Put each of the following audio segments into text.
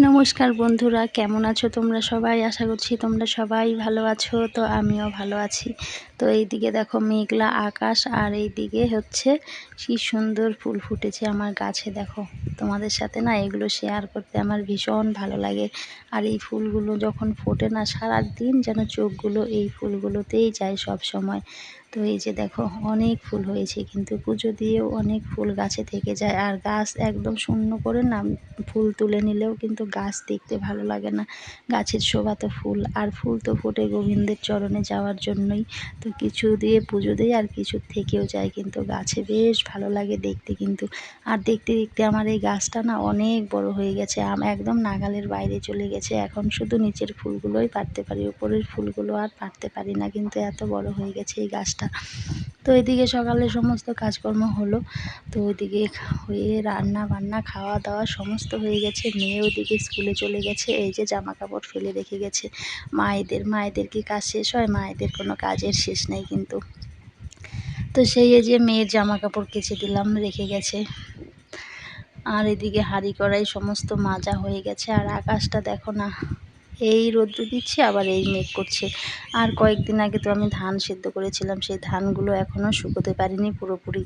নমস্কার বন্ধুরা, কেমন আছো তোমরা সবাই? আশা করছি তোমরা সবাই ভালো আছো। তো আমিও ভালো আছি। তো এইদিকে দেখো মেঘলা আকাশ, আর এইদিকে হচ্ছে কি সুন্দর ফুল ফুটেছে আমার গাছে। দেখো, তোমাদের সাথে না এগুলো শেয়ার করতে আমার ভীষণ ভালো লাগে। আর এই ফুলগুলো যখন ফোটে না, সারা দিন যেন চোখগুলো এই ফুলগুলোতেই যায় সব সময়। তো এই যে দেখো অনেক ফুল হয়েছে, কিন্তু পুজো দিয়েও অনেক ফুল গাছে থেকে যায়। আর গাছ একদম শূন্য করে না ফুল তুলে নিলেও কিন্তু গাছ দেখতে ভালো লাগে না। গাছের শোভা তো ফুল, আর ফুল তো ফোটে গোবিন্দের চরণে যাওয়ার জন্যই। তো কিছু দিয়ে পুজো দিই, আর কিছু থেকেও যায়, কিন্তু গাছে বেশ ভালো লাগে দেখতে কিন্তু। আর দেখতে দেখতে আমার এই গাছটা না অনেক বড় হয়ে গেছে, একদম নাগালের বাইরে চলে গেছে। এখন শুধু নিচের ফুলগুলোই পারতে পারি, উপরের ফুলগুলো আর পারতে পারি না, কিন্তু এত বড় হয়ে গেছে এই গাছটা। তো এদিকে সকালে সমস্ত কাজকর্ম হলো। তো ওইদিকে হয়ে রান্না বান্না খাওয়া দাওয়া সমস্ত হয়ে গেছে। মেয়ে ওইদিকে স্কুলে চলে গেছে। এই যে জামা কাপড় ফেলে রেখে গেছে। মায়েদের কি কাজ শেষ হয়? মায়েদের কোনো কাজের শেষ নেই কিন্তু। তো সেই এই যে মেয়ের জামা কাপড় কেচে দিলাম, রেখে গেছে। আর এদিকে হাঁড়ি কড়াই সমস্ত মাজা হয়ে গেছে। আর আকাশটা দেখো না, এই রৌদ্র দিচ্ছে আবার এই মেঘ করছে। আর কয়েকদিন আগে তো আমি ধান সেদ্ধ করেছিলাম, সেই ধানগুলো এখনও শুকোতে পারিনি পুরোপুরি।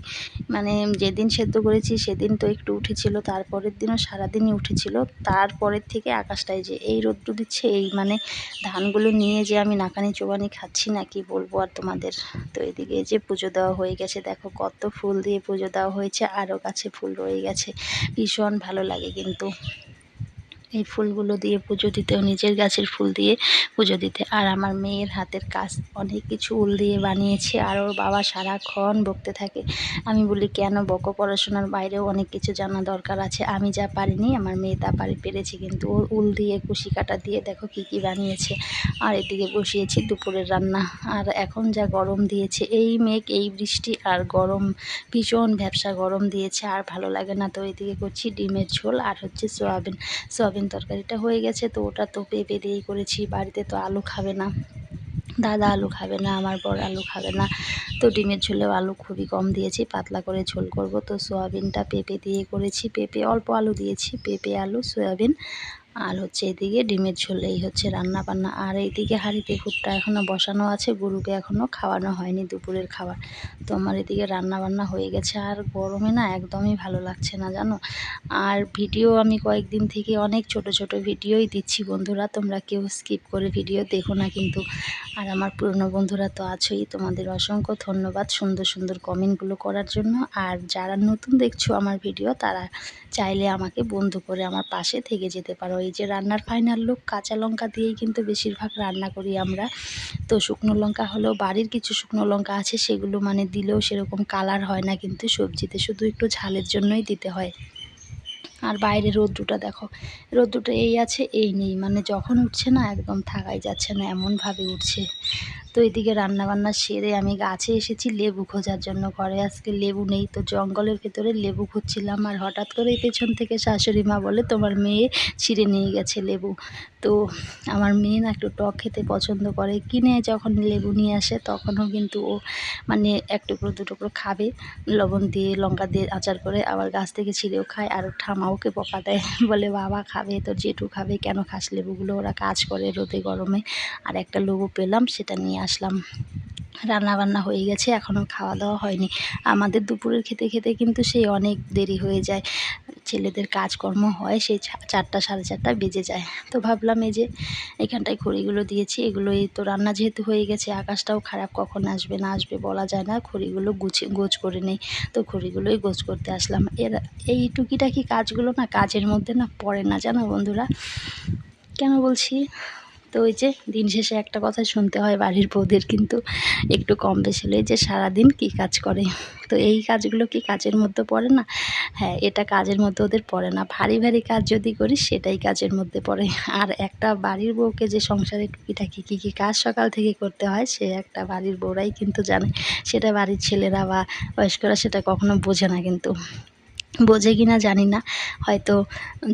মানে যেদিন সেদ্ধ করেছি সেদিন তো একটু উঠেছিল, তারপরের দিনও সারাদিনই উঠেছিল। তারপরের থেকে আকাশটায় যে এই রৌদ্র দিচ্ছে, এই মানে ধানগুলো নিয়ে যে আমি নাকানি চোবানি খাচ্ছি না, কি বলবো আর তোমাদের। তো এদিকে যে পুজো দেওয়া হয়ে গেছে, দেখো কত ফুল দিয়ে পুজো দেওয়া হয়েছে, আরও গাছে ফুল রয়ে গেছে। ভীষণ ভালো লাগে কিন্তু এই ফুলগুলো দিয়ে পুজো দিতেও, নিজের গাছের ফুল দিয়ে পুজো দিতে। আর আমার মেয়ের হাতের কাজ অনেক কিছু উল দিয়ে বানিয়েছে, আর ওর বাবা সারাক্ষণ বকতে থাকে। আমি বলি কেন বকো, পড়াশোনার বাইরেও অনেক কিছু জানা দরকার আছে। আমি যা পারিনি আমার মেয়ে তা পেরেছে, কিন্তু ওর উল দিয়ে কুশি কাটা দিয়ে দেখো কি কি বানিয়েছে। আর এদিকে বসিয়েছি দুপুরের রান্না। আর এখন যা গরম দিয়েছে, এই মেঘ এই বৃষ্টি আর গরম, ভীষণ ভ্যাপসা গরম দিয়েছে, আর ভালো লাগে না। তো এদিকে করছি ডিমের ঝোল, আর হচ্ছে সোয়াবিন তরকারিটা হয়ে গেছে। তো ওটা তো পেঁপে দিয়েই করেছি, বাড়িতে তো আলু খাবে না, দাদা আলু খাবে না, আমার বর আলু খাবে না। তো ডিমের ঝোলেও আলু খুবই কম দিয়েছি, পাতলা করে ঝোল করব। তো সোয়াবিনটা পেঁপে দিয়ে করেছি, পেঁপে অল্প আলু দিয়েছি, পেঁপে আলু সয়াবিন, আর হচ্ছে এদিকে ডিমের ঝোল। এই হচ্ছে রান্না বান্না। আর এইদিকে হাঁড়িতে খুঁটটা এখনও বসানো আছে, গরুকে এখনও খাওয়ানো হয়নি দুপুরের খাবার। তো আমার এদিকে রান্না বান্না হয়ে গেছে। আর গরমে না একদমই ভালো লাগছে না জানো। আর ভিডিও আমি কয়েকদিন থেকে অনেক ছোট ছোট ভিডিওই দিচ্ছি বন্ধুরা, তোমরা কেউ স্কিপ করে ভিডিও দেখো না কিন্তু। আর আমার পুরনো বন্ধুরা তো আছোই, তোমাদের অসংখ্য ধন্যবাদ সুন্দর সুন্দর কমেন্টগুলো করার জন্য। আর যারা নতুন দেখছো আমার ভিডিও, তারা চাইলে আমাকে বন্ধু করে আমার পাশে থেকে যেতে পারো। এই যে রান্নার ফাইনাল লুক, কাঁচা লঙ্কা দিয়েই কিন্তু বেশিরভাগ রান্না করি আমরা। তো শুকনো লঙ্কা হলেও বাড়ির কিছু শুকনো লঙ্কা আছে, সেগুলো মানে দিলেও সেরকম কালার হয় না কিন্তু সবজিতে, শুধু একটু ঝালের জন্যই দিতে হয়। আর বাইরে রৌদ্রটা দেখো, রৌদ্রটা এই আছে এই নেই, মানে যখন উঠছে না একদম থাকাই যাচ্ছে না, এমনভাবে উঠছে। তো এদিকে রান্নাবান্না সেরে আমি গাছে এসেছি লেবু খোঁজার জন্য। ঘরে আজকে লেবু নেই, তো জঙ্গলের ভেতরে লেবু খুঁজছিলাম। আর হঠাৎ করেই পেছন থেকে শাশুড়ি মা বলে তোমার মেয়ে ছিঁড়ে নিয়ে গেছে লেবু। তো আমার মেয়ে না একটু টক খেতে পছন্দ করে, কিনে যখন লেবু নিয়ে আসে তখনও কিন্তু ও মানে এক টুকরো দু টুকরো খাবে, লবণ দিয়ে লঙ্কা দিয়ে আচার করে, আবার গাছ থেকে ছিঁড়েও খায়। আর ওর ঠামা ওকে বকা দেয়, বলে বাবা খাবে, তোর জেঠু খাবে, কেন খাস লেবুগুলো, ওরা কাজ করে রোদে গরমে। আর একটা লেবু পেলাম, সেটা নিয়ে আসলাম। রান্নাবান্না হয়ে গেছে, এখনও খাওয়া দাওয়া হয়নি। আমাদের দুপুরের খেতে খেতে কিন্তু সেই অনেক দেরি হয়ে যায়, ছেলেদের কাজকর্ম হয় সেই 4টা সাড়ে 4টা বেজে যায়। তো ভাবলাম এই যে এখানটায় খড়িগুলো দিয়েছি, এগুলো এই তো রান্না যেহেতু হয়ে গেছে, আকাশটাও খারাপ, কখন আসবে না আসবে বলা যায় না, খড়িগুলো গোছ করে নেই। তো খড়িগুলোই গোছ করতে আসলাম। এই টুকিটাকি কাজগুলো না কাজের মধ্যে না পড়ে না জানো বন্ধুরা, কেন বলছি। তো ওই যে দিন শেষে একটা কথা শুনতে হয় বাড়ির বউদের, কিন্তু একটু কম বেশি হলে যে সারাদিন কী কাজ করে। তো এই কাজগুলো কি কাজের মধ্যে পড়ে না? হ্যাঁ, এটা কাজের মধ্যে ওদের পড়ে না। ভারী ভারী কাজ যদি করি সেটাই কাজের মধ্যে পড়ে। আর একটা বাড়ির বউকে যে সংসারে টুকিটাকি কী কী কাজ সকাল থেকে করতে হয়, সে একটা বাড়ির বউরাই কিন্তু জানে। সেটা বাড়ির ছেলেরা বা বয়স্করা সেটা কখনো বোঝে না কিন্তু। বোঝে কি না জানি না, হয়তো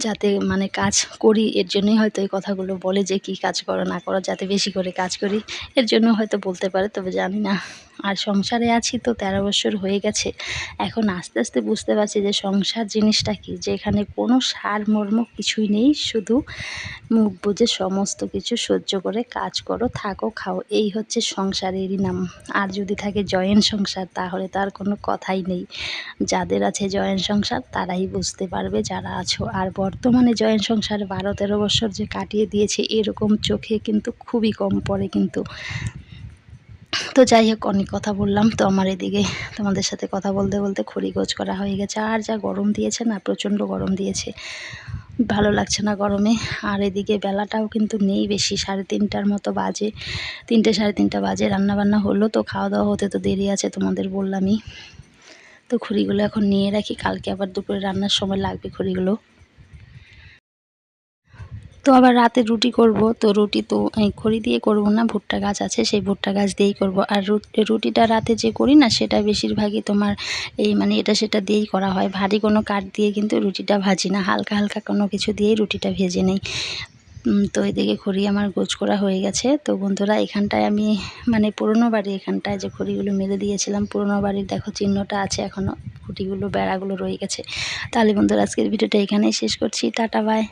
যাতে মানে কাজ করি এর জন্যই হয়তো এই কথাগুলো বলে, যে কী কাজ করো না করো, যাতে বেশি করে কাজ করি, এর জন্য হয়তো বলতে পারে, তবে জানি না। আর সংসারে আছি তো 13 বছর হয়ে গেছে। এখন আস্তে আস্তে বুঝতে পারছি যে সংসার জিনিসটা কি, যে এখানে কোনো সারমর্ম কিছুই নেই, শুধু মুখ বুজে সমস্ত কিছু সহ্য করে কাজ করো, থাকো, খাও, এই হচ্ছে সংসারেরই নাম। আর যদি থাকে জয়েন্ট সংসার তাহলে তার কোনো কথাই নেই। যাদের আছে জয়েন্ট সংসার তারাই বুঝতে পারবে যারা আছো। আর বর্তমানে জয়েন্ট সংসারে 12-13 বছর যে কাটিয়ে দিয়েছে এরকম চোখে কিন্তু খুবই কম পড়ে কিন্তু। তো যাই হোক, অনেক কথা বললাম। তো আমার এদিকে তোমাদের সাথে কথা বলতে বলতে খড়ি গোছ করা হয়ে গেছে। আর যা গরম দিয়েছে না, প্রচণ্ড গরম দিয়েছে, ভালো লাগছে না গরমে। আর এদিকে বেলাটাও কিন্তু নেই বেশি, 3:30টার মতো বাজে, 3টে 3:30 বাজে। রান্নাবান্না হলো, তো খাওয়া দাওয়া হতে তো দেরি আছে, তোমাদের বললামই। তো খড়িগুলো এখন নিয়ে রাখি, কালকে আবার দুপুরে রান্নার সময় লাগবে খড়িগুলো। তো আবার রাতে রুটি করব, তো রুটি তো এই খড়ি দিয়ে করব না, ভুট্টা গাছ আছে সেই ভুট্টা গাছ দিয়েই করব। আর রুটিটা রাতে যে করি না সেটা বেশিরভাগই তোমার এই মানে এটা সেটা দিয়েই করা হয়, ভারী কোনো কাঠ দিয়ে কিন্তু রুটিটা ভাজি না, হালকা হালকা কোনো কিছু দিয়েই রুটিটা ভেজে নেই। তো এদিকে খড়ি আমার গোছ করা হয়ে গেছে। তো বন্ধুরা, এখানটায় আমি মানে পুরনো বাড়ি, এখানটায় যে খড়িগুলো মেলে দিয়েছিলাম পুরনো বাড়ির দেখো চিহ্নটা আছে এখনও, খুঁটিগুলো বেড়াগুলো রয়ে গেছে। তাহলে বন্ধুরা, আজকের ভিডিওটা এখানেই শেষ করছি। Ta ta, by.